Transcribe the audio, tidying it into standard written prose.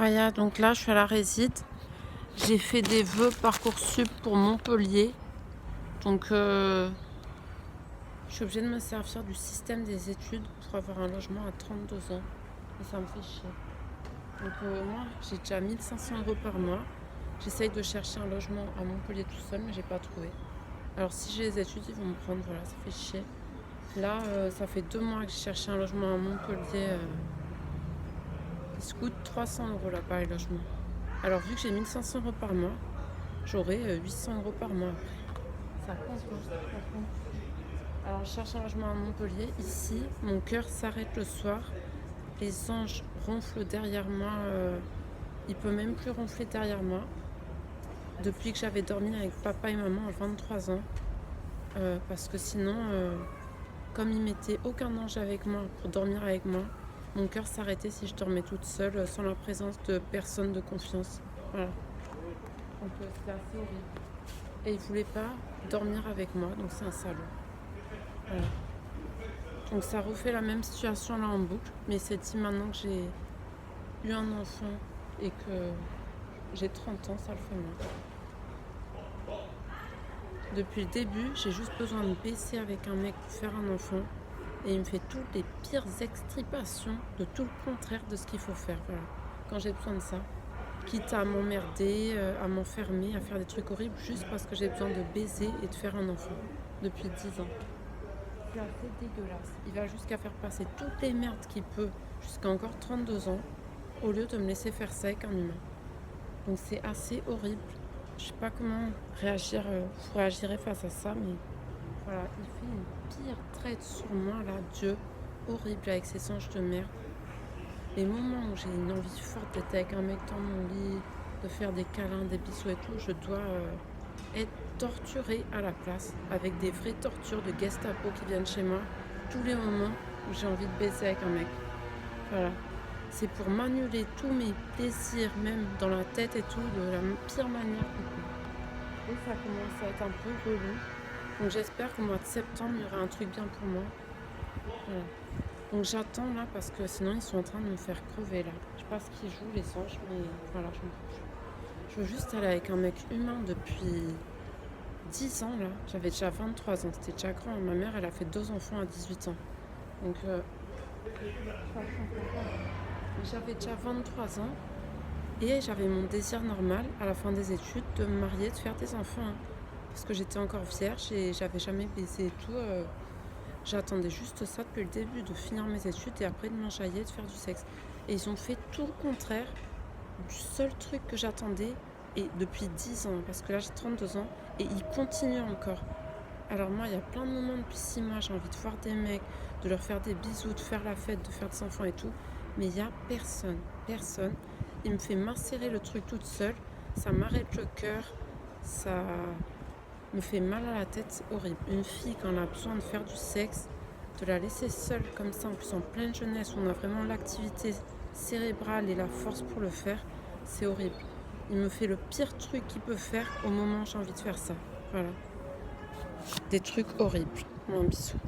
Faya, donc là je suis à la Réside. J'ai fait des vœux Parcoursup pour Montpellier. Donc je suis obligée de me servir du système des études pour avoir un logement à 32 ans. Et ça me fait chier. Donc moi j'ai déjà 1500 € par mois. J'essaye de chercher un logement à Montpellier tout seul, mais j'ai pas trouvé. Alors si j'ai les études, ils vont me prendre, voilà, ça fait chier. Là, ça fait 2 mois que j'ai cherché un logement à Montpellier. Il se coûte 300 € là-bas, les logements. Alors vu que j'ai 1500 € par mois, j'aurai 800 € par mois après. Ça compte, ça compte. Alors je cherche un logement à Montpellier. Ici, mon cœur s'arrête le soir. Les anges ronflent derrière moi. Il peut même plus ronfler derrière moi. Depuis que j'avais dormi avec papa et maman à 23 ans. Parce que sinon, comme ils mettaient aucun ange avec moi pour dormir avec moi, mon cœur s'arrêtait si je dormais toute seule, sans la présence de personne de confiance. Voilà. Donc c'était assez horrible. Et il voulait pas dormir avec moi, donc c'est un salaud. Voilà. Donc ça refait la même situation là en boucle, mais c'est dit maintenant que j'ai eu un enfant et que j'ai 30 ans, ça le fait moins. Depuis le début, j'ai juste besoin de baisser avec un mec pour faire un enfant. Et il me fait toutes les pires extirpations de tout le contraire de ce qu'il faut faire. Voilà. Quand j'ai besoin de ça, quitte à m'emmerder, à m'enfermer, à faire des trucs horribles, juste parce que j'ai besoin de baiser et de faire un enfant. Depuis 10 ans. C'est assez dégueulasse. Il va jusqu'à faire passer toutes les merdes qu'il peut, jusqu'à encore 32 ans, au lieu de me laisser faire ça avec un humain. Donc c'est assez horrible. Je sais pas comment réagir, vous réagirez face à ça, mais voilà, il fait une pire traite sur moi là, Dieu, horrible avec ses songes de merde. Les moments où j'ai une envie forte d'être avec un mec dans mon lit, de faire des câlins, des bisous et tout, je dois être torturée à la place, avec des vraies tortures de Gestapo qui viennent chez moi, tous les moments où j'ai envie de baiser avec un mec. Voilà. C'est pour m'annuler tous mes plaisirs, même dans la tête et tout, de la pire manière possible. Et ça commence à être un peu relou. Donc j'espère qu'au mois de septembre, il y aura un truc bien pour moi. Voilà. Donc j'attends là parce que sinon ils sont en train de me faire crever là. Je sais pas ce qu'ils jouent les anges, mais voilà, je m'en fous. Je veux juste aller avec un mec humain depuis 10 ans là. J'avais déjà 23 ans, c'était déjà grand. Ma mère, elle a fait 2 enfants à 18 ans. Donc j'avais déjà 23 ans et j'avais mon désir normal à la fin des études de me marier, de faire des enfants. Hein. Parce que j'étais encore vierge et j'avais jamais baisé et tout. J'attendais juste ça depuis le début, de finir mes études et après de m'enjailler, de faire du sexe. Et ils ont fait tout le contraire du seul truc que j'attendais et depuis 10 ans, parce que là j'ai 32 ans et ils continuent encore. Alors moi, il y a plein de moments depuis 6 mois, j'ai envie de voir des mecs, de leur faire des bisous, de faire la fête, de faire des enfants et tout. Mais il n'y a personne. Il me fait macérer le truc toute seule, ça m'arrête le cœur, ça me fait mal à la tête, c'est horrible. Une fille, quand elle a besoin de faire du sexe, de la laisser seule comme ça, en plus en pleine jeunesse, où on a vraiment l'activité cérébrale et la force pour le faire, c'est horrible. Il me fait le pire truc qu'il peut faire au moment où j'ai envie de faire ça. Voilà. Des trucs horribles. Un bisou.